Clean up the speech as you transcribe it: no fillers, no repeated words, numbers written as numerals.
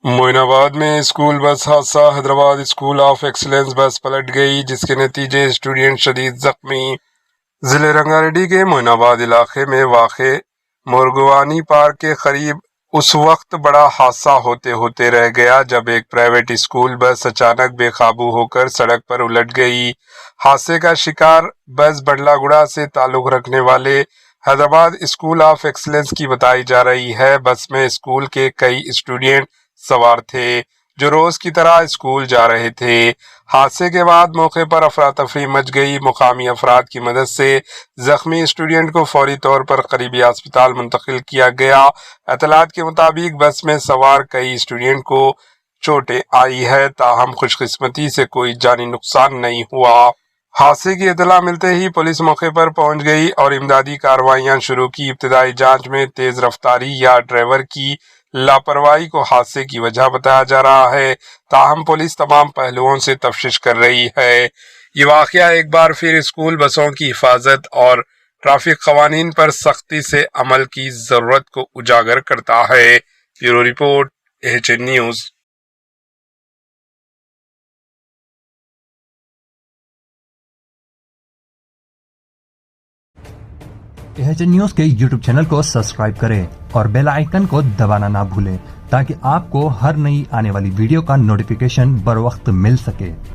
معین آباد میں school bus حادثہ، حیدرآباد اسکول آف ایکسلنس بس پلٹ گئی جس کے نتیجے اسٹوڈنٹ شدید زخمی۔ ضلع رنگا ریڈی کے معین آباد علاقے میں واقع مورگوانی پارک کے قریب اس وقت بڑا حادثہ ہوتے رہ گیا جب ایک پرائیویٹ اسکول بس اچانک بے قابو ہو کر سڑک پر الٹ گئی۔ حادثے کا شکار بس بنڈلا گڑا سے تعلق رکھنے والے حیدرآباد اسکول آف ایکسلنس کی بتائی جا رہی ہے۔ بس میں اسکول کے کئی اسٹوڈنٹ سوار تھے جو روز کی طرح اسکول جا رہے تھے۔ حادثے کے بعد موقع پر افراتفری مچ گئی۔ مقامی افراد کی مدد سے زخمی اسٹوڈنٹ کو فوری طور پر قریبی ہسپتال منتقل کیا گیا۔ اطلاعات کے مطابق بس میں سوار کئی اسٹوڈنٹ کو چوٹیں آئی ہے، تاہم خوش قسمتی سے کوئی جانی نقصان نہیں ہوا۔ حادثے کی اطلاع ملتے ہی پولیس موقع پر پہنچ گئی اور امدادی کارروائیاں شروع کی۔ ابتدائی جانچ میں تیز رفتاری یا ڈرائیور کی لاپرواہی کو حادثے کی وجہ بتایا جا رہا ہے، تاہم پولیس تمام پہلوؤں سے تفتیش کر رہی ہے۔ یہ واقعہ ایک بار پھر اسکول بسوں کی حفاظت اور ٹریفک قوانین پر سختی سے عمل کی ضرورت کو اجاگر کرتا ہے۔ Bureau report AHN news. AHN news کے یوٹیوب چینل کو سبسکرائب کریں اور بیل آئیکن کو دبانا نہ بھولیں تاکہ آپ کو ہر نئی آنے والی ویڈیو کا نوٹیفیکیشن بر وقت مل سکے۔